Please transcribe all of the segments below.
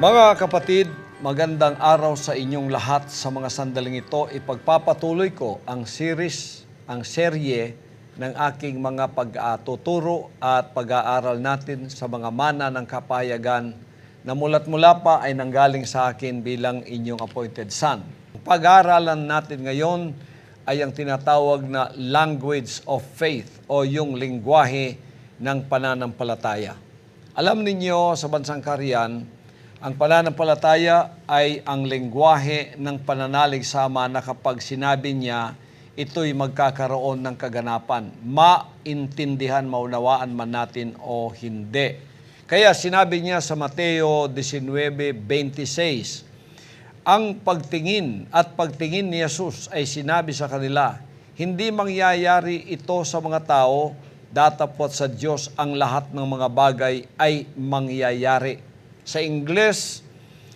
Mga kapatid, magandang araw sa inyong lahat. Sa mga sandaling ito, ipagpapatuloy ko ang serye ng aking mga pag-tuturo at pag-aaral natin sa mga mana ng kapahayagan na mula't mula pa ay nanggaling sa akin bilang inyong appointed son. Ang pag-aaralan natin ngayon ay ang tinatawag na language of faith o yung lingwahe ng pananampalataya. Alam ninyo sa bansang Kariyan, ang pananampalataya ay ang lengguwahe ng pananalig sama na kapag sinabi niya, ito'y magkakaroon ng kaganapan. Maintindihan, maunawaan man natin o hindi. Kaya sinabi niya sa Mateo 19:26, ang pagtingin ni Jesus ay sinabi sa kanila, hindi mangyayari ito sa mga tao, datapot sa Diyos ang lahat ng mga bagay ay mangyayari. Sa English,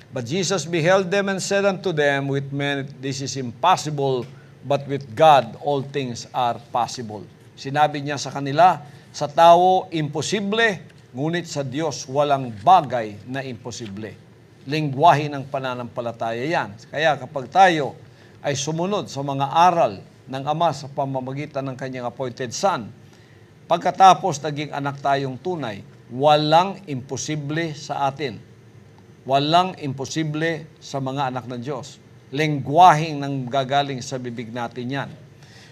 but Jesus beheld them and said unto them, with men this is impossible, but with God all things are possible. Sinabi niya sa kanila, sa tao imposible, ngunit sa Diyos walang bagay na imposible. Lingwahe ng pananampalataya yan. Kaya kapag tayo ay sumunod sa mga aral ng Ama sa pamamagitan ng kanyang appointed Son, pagkatapos naging anak tayong tunay, walang imposible sa atin. Walang imposible sa mga anak ng Diyos. Lengguwaheng nang gagaling sa bibig natin yan.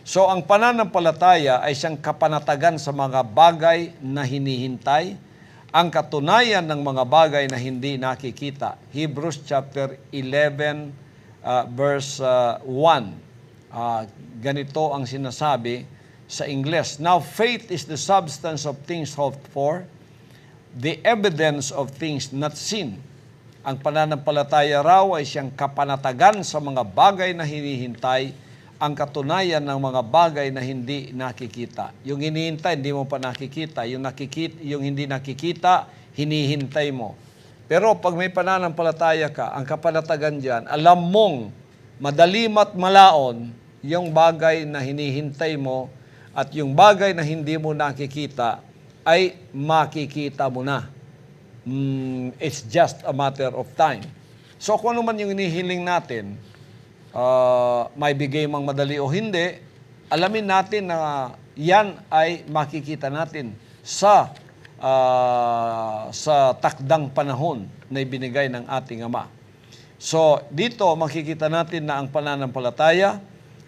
So ang pananampalataya ay siyang kapanatagan sa mga bagay na hinihintay, ang katunayan ng mga bagay na hindi nakikita. Hebrews chapter 11 verse 1. Ganito ang sinasabi sa English. Now faith is the substance of things hoped for, the evidence of things not seen. Ang pananampalataya raw ay siyang kapanatagan sa mga bagay na hinihintay, ang katunayan ng mga bagay na hindi nakikita. Yung hinihintay, hindi mo pa nakikita. Yung hindi nakikita, hinihintay mo. Pero pag may pananampalataya ka, ang kapanatagan dyan, alam mong madalim at malaon yung bagay na hinihintay mo at yung bagay na hindi mo nakikita ay makikita mo na. It's just a matter of time. So kung ano man yung inihiling natin, may bigay mang madali o hindi, alamin natin na yan ay makikita natin sa takdang panahon na ibinigay ng ating Ama. So dito makikita natin na ang pananampalataya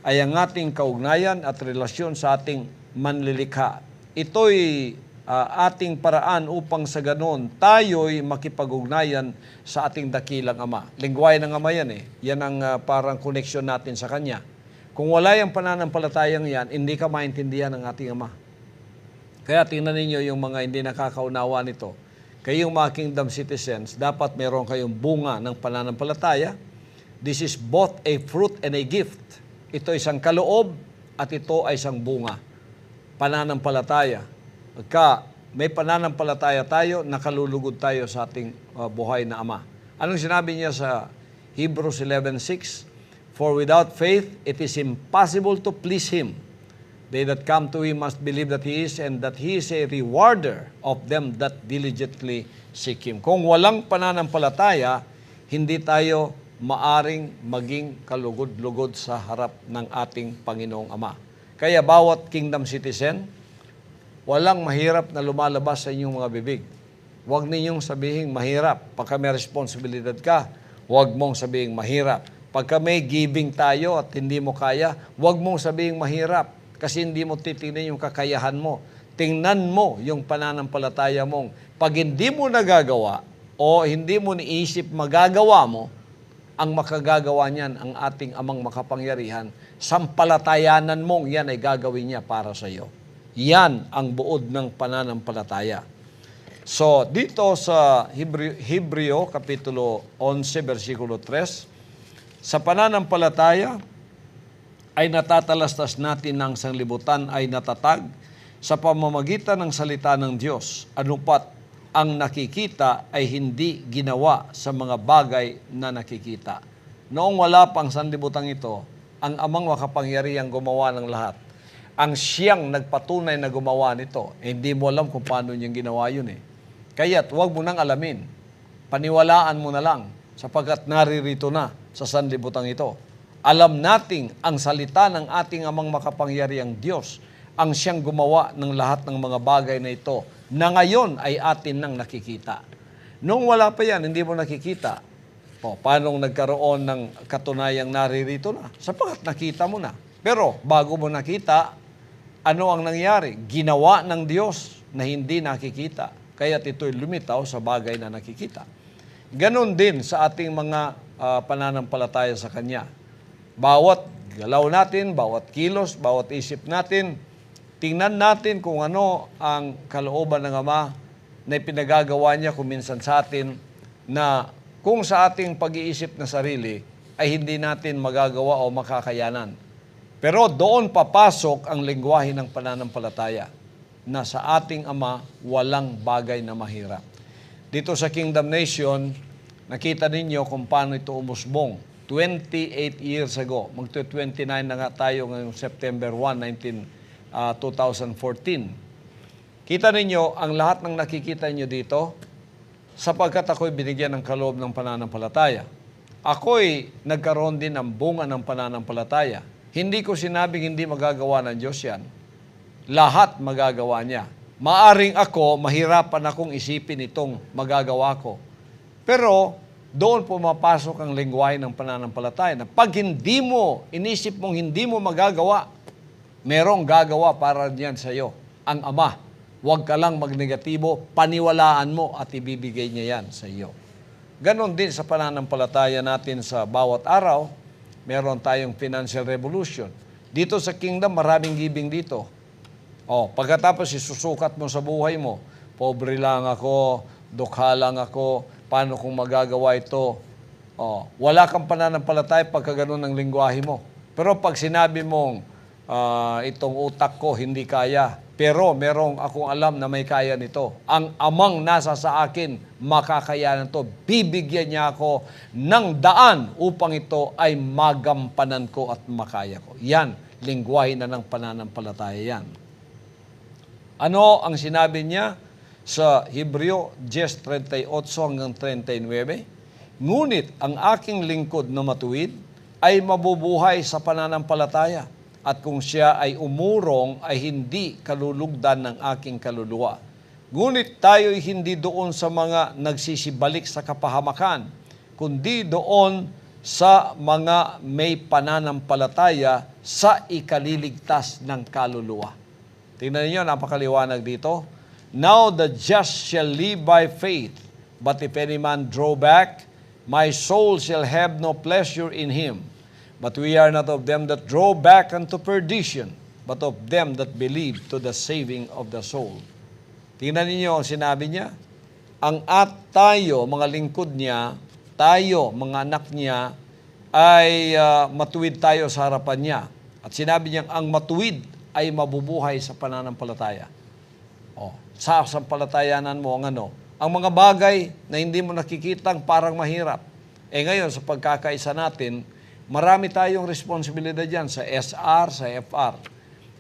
ay ang ating kaugnayan at relasyon sa ating manlilikha. Ito'y ating paraan upang sa ganon tayo'y makipag-ugnayan sa ating dakilang Ama. Lingwahe ng Ama yan eh. Yan ang parang connection natin sa Kanya. Kung wala yung pananampalatayang yan, hindi ka maintindihan ng ating Ama. Kaya tingnan ninyo yung mga hindi nakakaunawa nito. Kayong mga kingdom citizens, dapat meron kayong bunga ng pananampalataya. This is both a fruit and a gift. Ito isang kaloob at ito ay isang bunga. Pananampalataya. Pagka may pananampalataya tayo, nakalulugod tayo sa ating buhay na Ama. Anong sinabi niya sa Hebrews 11:6? For without faith, it is impossible to please Him. They that come to Him must believe that He is, and that He is a rewarder of them that diligently seek Him. Kung walang pananampalataya, hindi tayo maaring maging kalugod-lugod sa harap ng ating Panginoong Ama. Kaya bawat kingdom citizen, walang mahirap na lumalabas sa inyong mga bibig. Huwag ninyong sabihin mahirap. Pagka may responsibilidad ka, huwag mong sabihin mahirap. Pagka may giving tayo at hindi mo kaya, huwag mong sabihin mahirap kasi hindi mo titingnan yung kakayahan mo. Tingnan mo yung pananampalataya mong. Pag hindi mo nagagawa o hindi mo niisip magagawa mo, ang makagagawa niyan ang ating Amang makapangyarihan, sampalatayanan mong yan ay gagawin niya para sa iyo. Yan ang buod ng pananampalataya. So, dito sa Hebreo, Kapitulo 11, versikulo 3, sa pananampalataya ay natatalastas natin ng sanglibutan ay natatag sa pamamagitan ng salita ng Diyos. Anupat ang nakikita ay hindi ginawa sa mga bagay na nakikita. Noong wala pang sanlibutan ito, ang Amang makapangyarihang gumawa ng lahat. Ang siyang nagpatunay na gumawa nito, hindi mo alam kung paano niyang ginawa yun eh. Kaya't huwag mo nang alamin. paniwalaan mo na lang sapagkat naririto na sa sanlibutan ito. Alam nating ang salita ng ating amang makapangyarihang Diyos ang siyang gumawa ng lahat ng mga bagay na ito na ngayon ay atin nang nakikita. Nung wala pa yan, hindi mo nakikita. Paano nagkaroon ng katunayang naririto na? Sapagkat nakita mo na. Pero bago mo nakita, ano ang nangyari? Ginawa ng Diyos na hindi nakikita. Kaya't ito'y lumitaw sa bagay na nakikita. Ganon din sa ating mga pananampalataya sa Kanya. Bawat galaw natin, bawat kilos, bawat isip natin, tingnan natin kung ano ang kalooban ng Ama na pinagagawa niya kuminsan sa atin na kung sa ating pag-iisip na sarili ay hindi natin magagawa o makakayanan. Pero doon papasok ang lengguwahe ng pananampalataya na sa ating Ama walang bagay na mahirap. Dito sa Kingdom Nation, nakita ninyo kung paano ito umusbong. 28 years ago, magto-29 na nga tayo ngayong September 1, 2014. Kita ninyo, ang lahat ng nakikita ninyo dito, sapagkat ako'y binigyan ng kaloob ng pananampalataya. Ako'y nagkaroon din ng bunga ng pananampalataya. Hindi ko sinabing hindi magagawa ng Diyos yan. Lahat magagawa niya. Maaring ako, mahirapan akong isipin itong magagawa ko. Pero doon pumapasok ang lengguwahe ng pananampalataya na pag hindi mo, inisip mong hindi mo magagawa, merong gagawa para diyan sa iyo, ang Ama. Huwag ka lang magnegatibo, paniwalaan mo at ibibigay niya yan sa iyo. Ganon din sa pananampalataya natin sa bawat araw, meron tayong financial revolution. Dito sa kingdom, maraming giving dito. Pagkatapos isusukat mo sa buhay mo, pobre lang ako, dukha lang ako, paano kung magagawa ito? Wala kang pananampalataya pagka ganun ang lingwahe mo. Pero pag sinabi mong, itong utak ko hindi kaya, pero merong akong alam na may kaya nito. Ang Amang nasa sa akin, makakayanan to. Bibigyan niya ako ng daan upang ito ay magampanan ko at makaya ko. Yan, lingwahe na ng pananampalataya yan. Ano ang sinabi niya sa Hebreo 10:38 hanggang 39? Ngunit ang aking lingkod na matuwid ay mabubuhay sa pananampalataya. At kung siya ay umurong, ay hindi kalulugdan ng aking kaluluwa. Ngunit tayo'y hindi doon sa mga nagsisibalik sa kapahamakan, kundi doon sa mga may pananampalataya sa ikaliligtas ng kaluluwa. Tingnan niyo, napakaliwanag dito. Now the just shall live by faith, but if any man draw back, my soul shall have no pleasure in him. But we are not of them that draw back unto perdition, but of them that believe to the saving of the soul. Tingnan ninyo ang sinabi niya. Ang tayo, mga lingkod niya, tayo, mga anak niya, ay matuwid tayo sa harapan niya. At sinabi niya, ang matuwid ay mabubuhay sa pananampalataya. Sa sampalatayanan mo ang mga bagay na hindi mo nakikitang parang mahirap. Ngayon, sa pagkakaisa natin, marami tayong responsibilidad dyan sa SR, sa FR.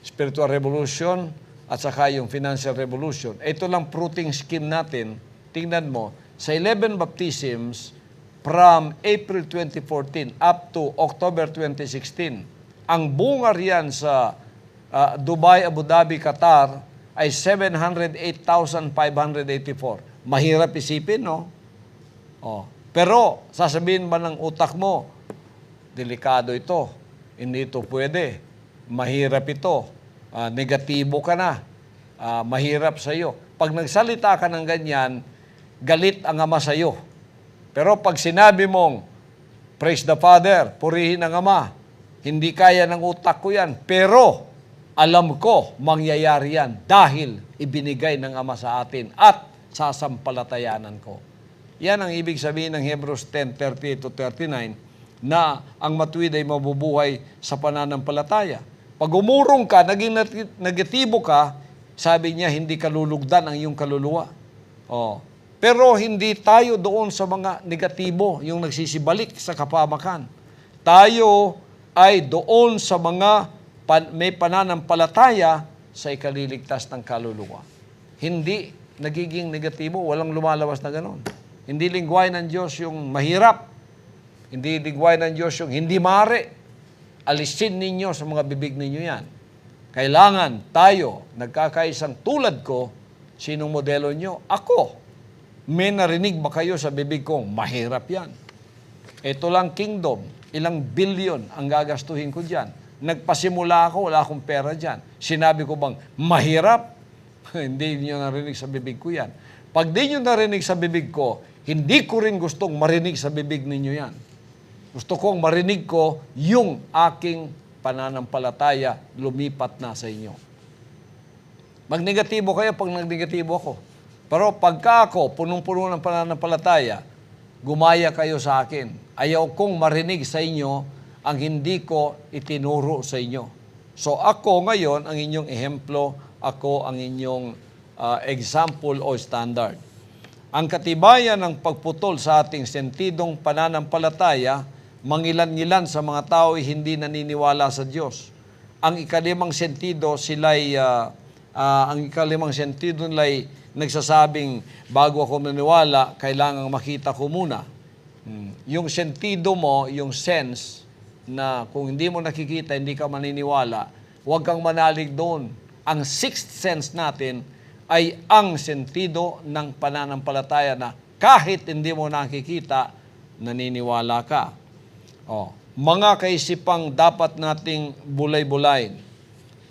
Spiritual Revolution at saka yung Financial Revolution. Ito lang fruiting scheme natin. Tingnan mo, sa 11 baptisms from April 2014 up to October 2016, ang bunga riyan sa Dubai, Abu Dhabi, Qatar ay 708,584. Mahirap isipin, no? Pero sasabihin ba ng utak mo, delikado ito, hindi ito pwede, mahirap ito, negatibo ka na, mahirap sa iyo. Pag nagsalita ka ng ganyan, galit ang Ama sa iyo. Pero pag sinabi mong, praise the Father, purihin ang Ama, hindi kaya ng utak ko yan, pero alam ko, mangyayari yan dahil ibinigay ng Ama sa atin at sasampalatayanan ko. Yan ang ibig sabihin ng Hebrews 10:30-39 na ang matuwid ay mabubuhay sa pananampalataya. Pag umurong ka, naging negatibo ka, sabi niya, hindi kalulugdan ang iyong kaluluwa. Pero hindi tayo doon sa mga negatibo, yung nagsisibalik sa kapamakan. Tayo ay doon sa mga may pananampalataya sa ikaliligtas ng kaluluwa. Hindi nagiging negatibo, walang lumalabas na ganon. Hindi lingwahe ng Diyos yung mahirap. Hindi lingwahe ng Diyos yung hindi maaari. Alisin ninyo sa mga bibig ninyo yan. Kailangan tayo, nagkakaisang tulad ko, sinong modelo nyo? Ako. May narinig ba kayo sa bibig ko? Mahirap yan. Ito lang kingdom. Ilang billion ang gagastuhin ko dyan. Nagpasimula ako, wala akong pera dyan. Sinabi ko bang mahirap? Hindi niyo narinig sa bibig ko yan. Pag di niyo narinig sa bibig ko, hindi ko rin gustong marinig sa bibig ninyo yan. Gusto kong marinig ko yung aking pananampalataya lumipat na sa inyo. Magnegatibo kayo pag nagnegatibo ako. Pero pagka ako, punong-puno ng pananampalataya, gumaya kayo sa akin. Ayaw kong marinig sa inyo ang hindi ko itinuro sa inyo. So ako ngayon ang inyong ehemplo, ako ang inyong example o standard. Ang katibayan ng pagputol sa ating sentidong pananampalataya, mangilan-ngilan sa mga tao ay hindi naniniwala sa Diyos. Ang ikalimang sentido nila'y nagsasabing, bago ako maniwala, kailangang makita ko muna. Yung sentido mo, yung sense, na kung hindi mo nakikita, hindi ka maniniwala, huwag kang manalig doon. Ang sixth sense natin ay ang sentido ng pananampalataya na kahit hindi mo nakikita, naniniwala ka. Mga kaisipang dapat nating bulay-bulayin.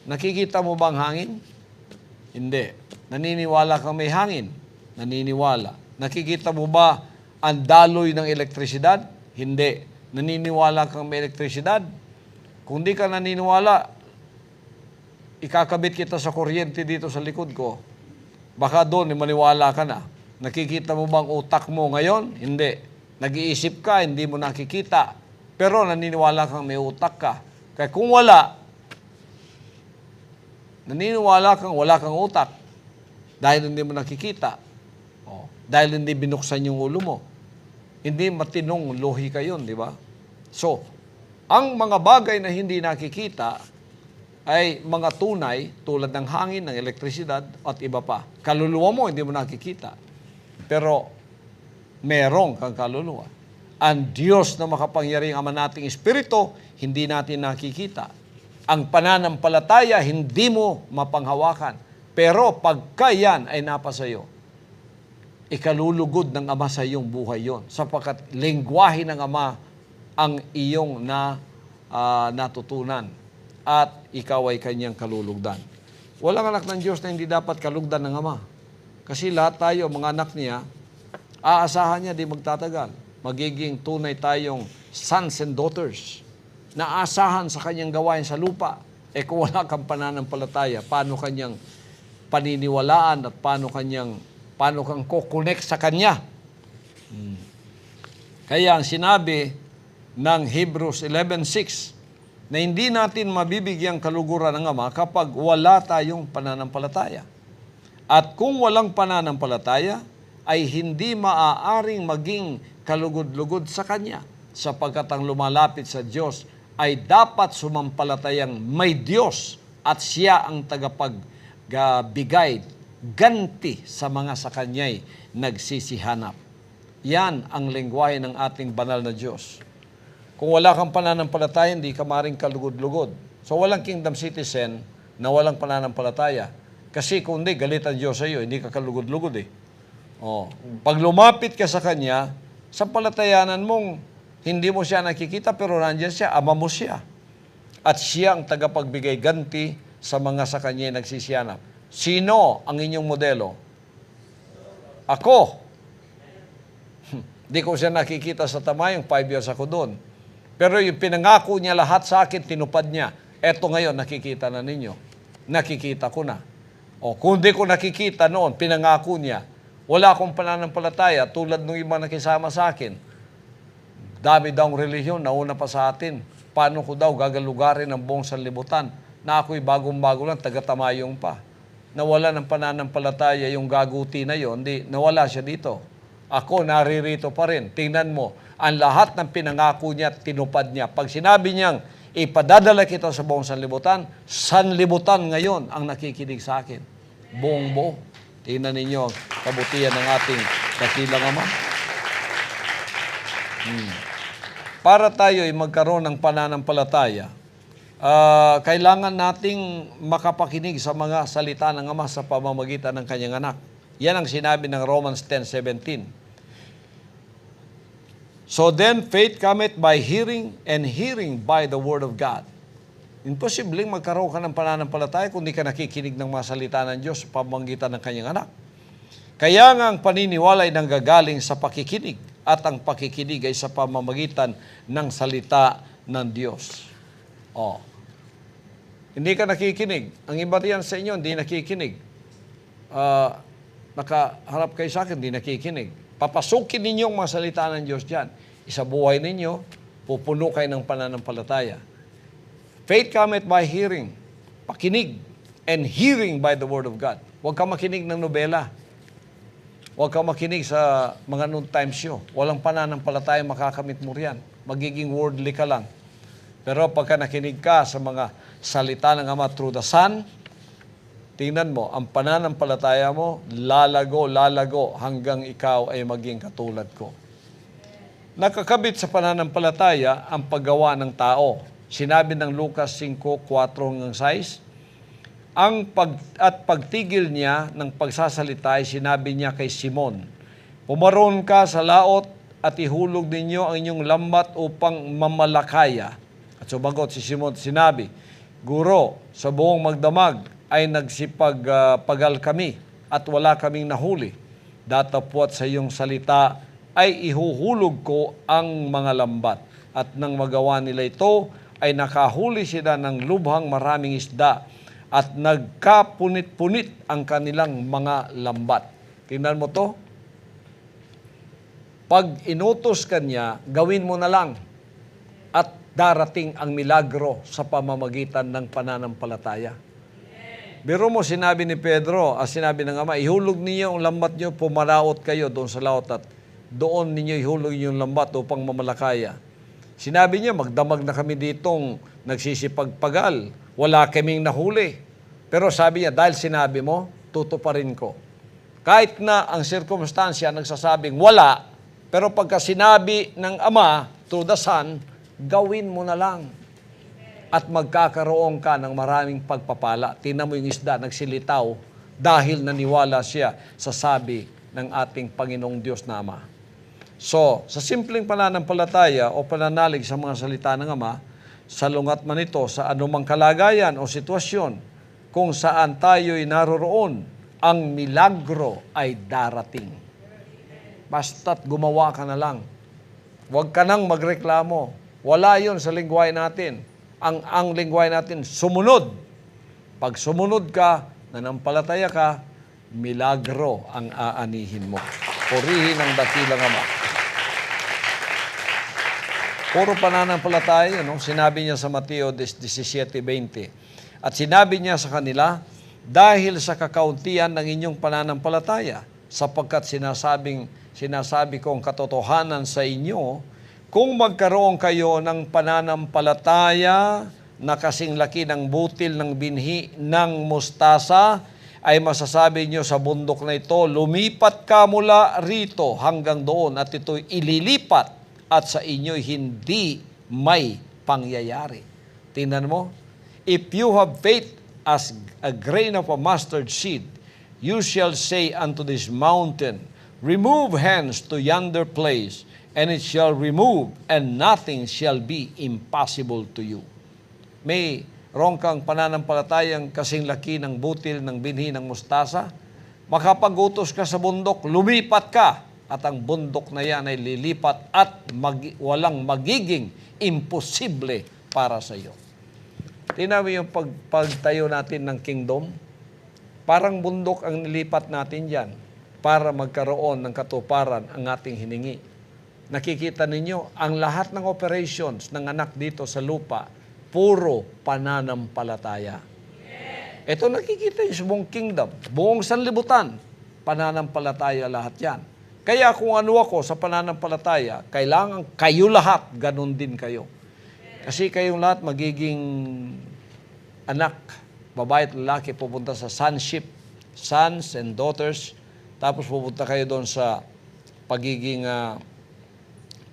Nakikita mo bang hangin? Hindi. Naniniwala kang may hangin? Naniniwala. Nakikita mo ba ang daloy ng elektrisidad? Hindi. Naniniwala kang may elektrisidad? Kung di ka naniniwala, ikakabit kita sa kuryente dito sa likod ko. Baka doon, maniwala ka na. Nakikita mo bang utak mo ngayon? Hindi. Nag-iisip ka, hindi mo nakikita. Pero naniniwala kang may utak ka. Kaya kung wala, naniniwala kang wala kang utak dahil hindi mo nakikita. Dahil hindi binuksan yung ulo mo. Hindi matinong lohi ka yun, di ba? So, ang mga bagay na hindi nakikita ay mga tunay tulad ng hangin, ng elektrisidad at iba pa. Kaluluwa mo, hindi mo nakikita. Pero merong kang kaluluwa. Ang Diyos na makapangyarihang Ama nating Espiritu, hindi natin nakikita. Ang pananampalataya, hindi mo mapanghawakan. Pero pagka yan ay napasayo, ikalulugod ng Ama sa iyong buhay yon, sapagkat lengguwahe ng Ama ang iyong natutunan at ikaw ay kanyang kalulugdan. Walang anak ng Diyos na hindi dapat kalugdan ng Ama. Kasi lahat tayo, mga anak niya, aasahan niya di magtatagal. Magiging tunay tayong sons and daughters na aasahan sa kanyang gawain sa lupa. Kung wala kang pananampalataya, paano kanyang paniniwalaan at paano kang kukonek sa Kanya. Kaya ang sinabi ng Hebrews 11:6 na hindi natin mabibigyang kaluguran ng Ama kapag wala tayong pananampalataya. At kung walang pananampalataya, ay hindi maaaring maging kalugod-lugod sa Kanya, sapagkat ang lumalapit sa Diyos ay dapat sumampalatayang may Diyos at Siya ang tagapagbigay ganti sa mga sa Kanya'y nagsisihanap. Yan ang lengguwahe ng ating banal na Diyos. Kung wala kang pananampalataya, hindi ka maring kalugod-lugod. So walang kingdom citizen na walang pananampalataya. Kasi kung hindi, galit ang Diyos sa iyo, hindi ka kalugod-lugod eh. Pag lumapit ka sa Kanya, sa palatayanan mong hindi mo siya nakikita pero nandiyan siya, Ama mo siya. At siya ang tagapagbigay ganti sa mga sa Kanya'y nagsisihanap. Sino ang inyong modelo? Ako. Di ko siya nakikita sa tamayong 5 years ako doon. Pero yung pinangako niya lahat sa akin, tinupad niya. Eto ngayon, nakikita na ninyo. Nakikita ko na. Kung di ko nakikita noon, pinangako niya, wala akong pananampalataya tulad ng iba nakisama sa akin. Dami daw ang relihiyon, nauna pa sa atin. Paano ko daw gagalugarin ang buong sanlibutan na ako'y bagong-bago lang, taga-tamayong pa. Nawala ng pananampalataya yung gaguti na yon, nawala siya dito. Ako, naririto pa rin. Tingnan mo, ang lahat ng pinangako niya, tinupad niya. Pag sinabi niyang, ipadadala kita sa buong sanlibutan ngayon ang nakikinig sa akin. Buong buo. Tingnan ninyo ang kabutihan ng ating dakilang Ama. Para tayo ay magkaroon ng pananampalataya, kailangan nating makapakinig sa mga salita ng Ama sa pamamagitan ng Kanyang anak. Yan ang sinabi ng Romans 10:17. So then, faith cometh by hearing, and hearing by the Word of God. Imposibleng magkaroon ka ng pananampalataya kung di ka nakikinig ng mga salita ng Diyos sa pamamagitan ng Kanyang anak. Kaya nga ang paniniwala ay nanggagaling sa pakikinig, at ang pakikinig ay sa pamamagitan ng salita ng Diyos. Hindi ka nakikinig. Ang iba riyan sa inyo, hindi nakikinig. Nakaharap kayo sa akin, hindi nakikinig. Papasukin ninyo ang mga salita ng Diyos dyan. Isa buhay ninyo, pupuno kayo ng pananampalataya. Faith cometh by hearing. Pakinig. And hearing by the Word of God. Huwag ka makinig ng nobela. Huwag ka makinig sa mga noontime show. Walang pananampalataya makakamit mo riyan. Magiging worldly ka lang. Pero pagka nakinig ka sa mga salita ng Ama through the Son, tingnan mo, ang pananampalataya mo, lalago hanggang ikaw ay maging katulad ko. Nakakabit sa pananampalataya ang paggawa ng tao. Sinabi ng Lucas 5:4-6, pagtigil niya ng pagsasalita ay sinabi niya kay Simon, pumaroon ka sa laot at ihulog ninyo ang inyong lambat upang mamalakaya. At sumagot si Simon, sinabi, Guro, sa buong magdamag ay nagsipagpagal kami at wala kaming nahuli. Datapwat sa iyong salita ay ihuhulog ko ang mga lambat. At nang magawa nila ito, ay nakahuli sila ng lubhang maraming isda at nagkapunit-punit ang kanilang mga lambat. Tingnan mo to. Pag inutos ka niya, gawin mo na lang. At darating ang milagro sa pamamagitan ng pananampalataya. Biro mo, sinabi ni Pedro, sinabi ng Ama, ihulog ninyo ang lambat nyo, pumaraot kayo doon sa laot at doon ninyo ihulog yung lambat upang mamalakaya. Sinabi niya, magdamag na kami ditong nagsisipagpagal. Wala kaming nahuli. Pero sabi niya, dahil sinabi mo, tutuparin ko. Kahit na ang sirkumstansya nagsasabing wala, pero pagka sinabi ng Ama through the Son, gawin mo na lang. At magkakaroon ka ng maraming pagpapala. Tingnan mo yung isda, nagsilitaw dahil naniwala siya sa sabi ng ating Panginoong Diyos na Ama. So, sa simpleng pananampalataya o pananalig sa mga salita ng Ama, salungat man ito sa anumang kalagayan o sitwasyon, kung saan tayo'y naroroon, ang milagro ay darating. Basta't gumawa ka na lang. Huwag ka nang magreklamo. Wala yun sa lingwahe natin. Ang lingwahe natin, sumunod. Pag sumunod ka, nanampalataya ka, milagro ang aanihin mo. Purihin ang dakilang Ama. Puro pananampalataya, no? Sinabi niya sa Mateo 17:20. At sinabi niya sa kanila, dahil sa kakauntian ng inyong pananampalataya, sapagkat sinasabi kong katotohanan sa inyo, kung magkaroon kayo ng pananampalataya na kasing laki ng butil ng binhi ng mustasa, ay masasabi nyo sa bundok na ito, lumipat ka mula rito hanggang doon at ito'y ililipat at sa inyo'y hindi may pangyayari. Tingnan mo, if you have faith as a grain of a mustard seed, you shall say unto this mountain, remove hence to yonder place, and it shall remove, and nothing shall be impossible to you. May rongkang pananampalatayang kasing laki ng butil ng binhi ng mustasa, makapagutos ka sa bundok, lumipat ka, at ang bundok na yan ay lilipat at walang magiging imposible para sa iyo. Tingnan mo yung pagtayo natin ng kingdom, parang bundok ang nilipat natin yan para magkaroon ng katuparan ang ating hiningi. Nakikita ninyo, ang lahat ng operations ng anak dito sa lupa, puro pananampalataya. Ito nakikita nyo sa buong kingdom, buong sanlibutan, pananampalataya lahat yan. Kaya kung ano ako sa pananampalataya, kailangan kayo lahat, ganun din kayo. Kasi kayong lahat magiging anak, babae at lalaki, pupunta sa sonship, sons and daughters, tapos pupunta kayo doon sa pagiging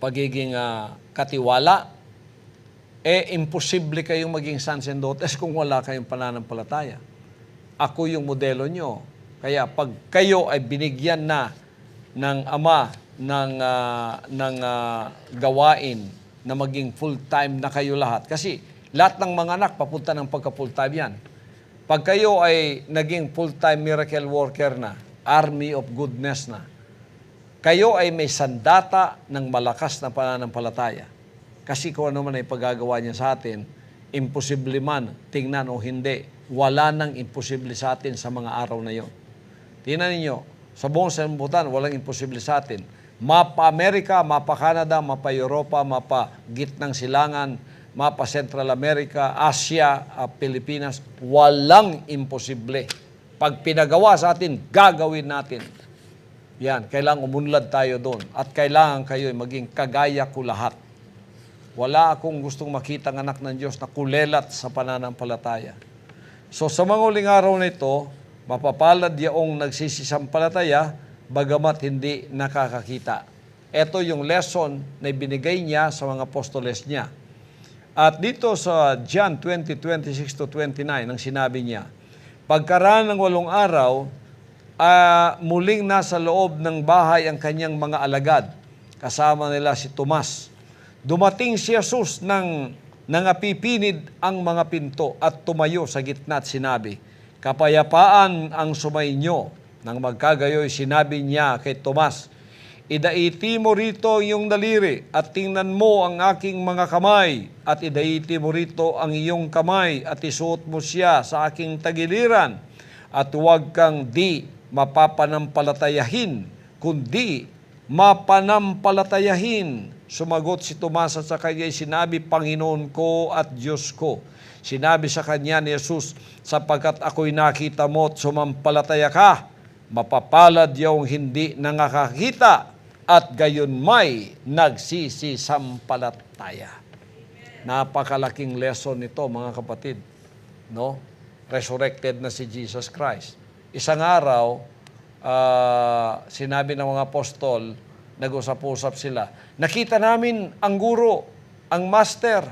pagiging katiwala, imposible kayong maging sons and daughters kung wala kayong pananampalataya. Ako yung modelo nyo. Kaya pag kayo ay binigyan na ng Ama ng gawain na maging full-time na kayo lahat. Kasi lahat ng mga anak papunta ng pagka-full-time yan. Pag kayo ay naging full-time miracle worker na, army of goodness na, kayo ay may sandata ng malakas na pananampalataya. Kasi kung ano man ay paggagawa niya sa atin, imposible man, tingnan o hindi, wala nang imposible sa atin sa mga araw na yon. Tingnan ninyo, sa buong sanlibutan, walang imposible sa atin. Mapa Amerika, mapa Canada, mapa Europa, mapa gitnang silangan, mapa Central America, Asia, Pilipinas, walang imposible. Pag pinagawa sa atin, gagawin natin. Yan, kailangan umunlad tayo doon. At kailangan kayo maging kagaya ko lahat. Wala akong gustong makita ng anak ng Diyos na kulelat sa pananampalataya. So sa mga uling araw na ito, mapapalad yaong nagsisisampalataya, bagamat hindi nakakakita. Ito yung lesson na binigay niya sa mga apostoles niya. At dito sa John 20:26-29, ang sinabi niya, pagkaraan ng 8 araw, muling nasa loob ng bahay ang kanyang mga alagad. Kasama nila si Tomas. Dumating si Jesus nang nangapipinid ang mga pinto at tumayo sa gitna at sinabi, kapayapaan ang sumainyo. Nang magkagayoy, sinabi niya kay Tomas, idaiti mo rito ang iyong daliri at tingnan mo ang aking mga kamay at idaiti mo rito ang iyong kamay at isuot mo siya sa aking tagiliran at huwag kang di mapapanampalatayahin kundi mapanampalatayahin. Sumagot si Tomas at sa kanya sinabi, Panginoon ko at Diyos ko. Sinabi sa kanya ni Jesus, sapagkat ako'y nakita mo at sumampalataya ka, mapapalad yung hindi nakakakita at gayon may nagsisisampalataya. Napakalaking lesson nito, mga kapatid. No? Resurrected na si Jesus Christ. Isang araw, sinabi ng mga apostol, nag-usap-usap sila, nakita namin ang guro, ang master.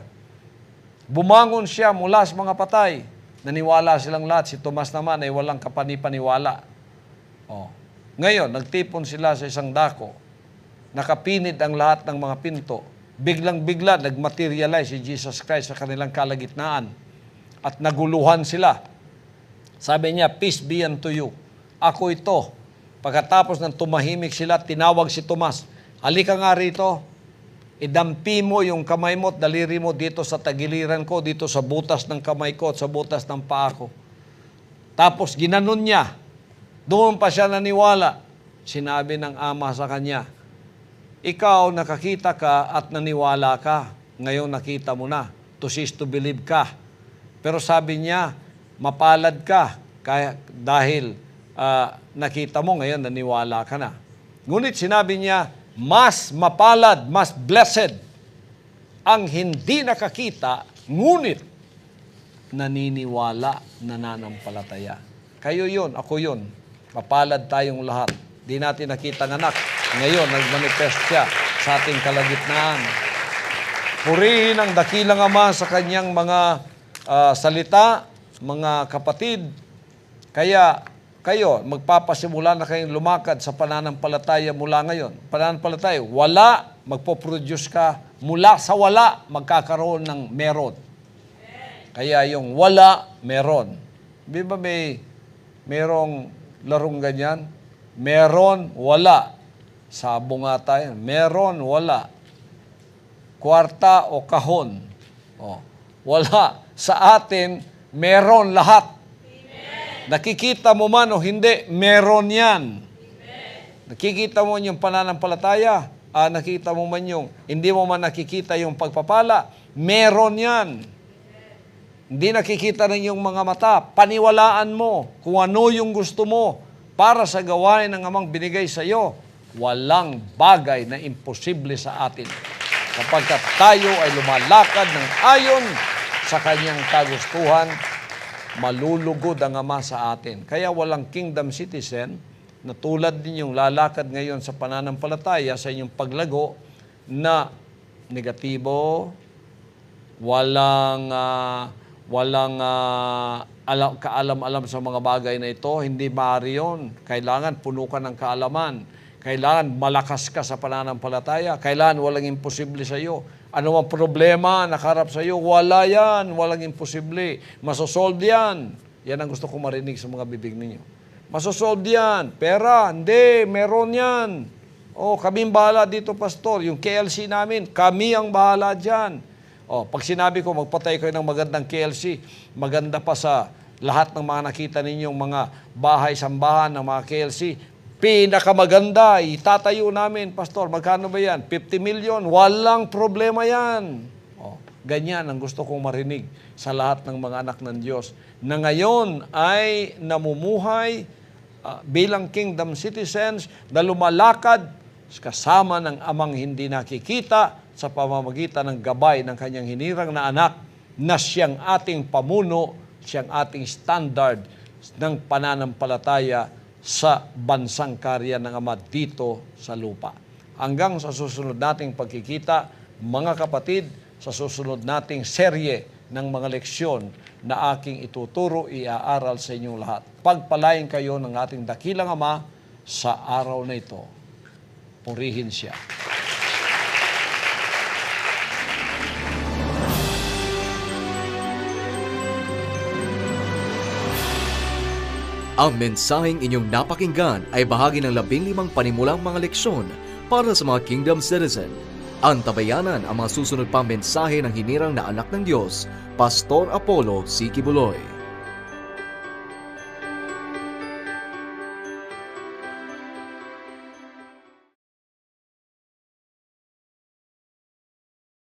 Bumangon siya mula sa mga patay. Naniwala silang lahat. Si Tomas naman ay walang kapanipaniwala. Ngayon, nagtipon sila sa isang dako. Nakapinid ang lahat ng mga pinto. Biglang-bigla, nagmaterialize si Jesus Christ sa kanilang kalagitnaan. At naguluhan sila. Sabi niya, peace be unto you. Ako ito. Pagkatapos ng tumahimik sila, tinawag si Tomas, halika nga rito. Idampi mo yung kamay mo at daliri mo dito sa tagiliran ko, dito sa butas ng kamay ko at sa butas ng paa ko. Tapos ginanon niya. Doon pa siya naniwala. Sinabi ng ama sa kanya, ikaw nakakita ka at naniwala ka. Ngayon nakita mo na. To see is to believe ka. Pero sabi niya, mapalad ka dahil nakita mo ngayon naniwala ka na. Ngunit sinabi niya, mas mapalad, mas blessed ang hindi nakakita, ngunit naniniwala, nananampalataya. Kayo yun, ako yun. Mapalad tayong lahat. Di natin nakita ng anak. Ngayon, nagmanifest siya sa ating kalagitnaan. Purihin ang dakilang Ama sa kanyang mga salita, mga kapatid. Kaya kayo, magpapasimula na kayong lumakad sa pananampalataya mula ngayon. Pananampalataya, wala, magpo-produce ka. Mula sa wala, magkakaroon ng meron. Kaya yung wala, meron. Di ba merong larong ganyan? Meron, wala. Sabo nga tayo. Meron, wala. Kwarta o kahon. Wala. Sa atin, meron lahat. Nakikita mo man o hindi, meron yan. Nakikita mo yung pananampalataya, nakikita mo man yung, hindi mo man nakikita yung pagpapala, meron yan. Hindi nakikita ng iyong mga mata, paniwalaan mo kung ano yung gusto mo para sa gawain ng Amang binigay sa iyo. Walang bagay na imposible sa atin kapag tayo ay lumalakad ng ayon sa kanyang kagustuhan. Malulugod ang Ama sa atin. Kaya walang kingdom citizen na tulad ninyong lalakad ngayon sa pananampalataya sa inyong paglago na negatibo, walang kaalam-alam sa mga bagay na ito, hindi maaari yun. Kailangan puno ka ng kaalaman. Kailangan malakas ka sa pananampalataya. Kailangan walang imposible sa iyo. Ano ang problema nakaharap sa iyo? Wala yan. Walang imposible. Masosolve yan. Yan ang gusto ko marinig sa mga bibig ninyo. Masosolve yan. Pera, hindi. Meron yan. Kaming bahala dito, pastor. Yung KLC namin, kami ang bahala dyan. Pag sinabi ko, magpatay kayo ng magandang KLC, maganda pa sa lahat ng mga nakita ninyong mga bahay-sambahan ng mga KLC, pinakamaganda, itatayo namin, pastor, magkano ba yan? 50 million, walang problema yan. Ganyan ang gusto kong marinig sa lahat ng mga anak ng Diyos na ngayon ay namumuhay bilang kingdom citizens na lumalakad kasama ng amang hindi nakikita sa pamamagitan ng gabay ng kanyang hinirang na anak na siyang ating pamuno, siyang ating standard ng pananampalataya sa bansang karya ng Ama dito sa lupa. Hanggang sa susunod nating pagkikita, mga kapatid, sa susunod nating serye ng mga leksyon na aking ituturo, iaaral sa inyong lahat. Pagpalain kayo ng ating dakilang Ama sa araw na ito. Purihin siya. Ang mensaheng inyong napakinggan ay bahagi ng 15 panimulang mga leksyon para sa mga kingdom citizen. Antabayanan ang mga susunod pang mensahe ng hinirang na anak ng Diyos, Pastor Apollo C. Kibuloy.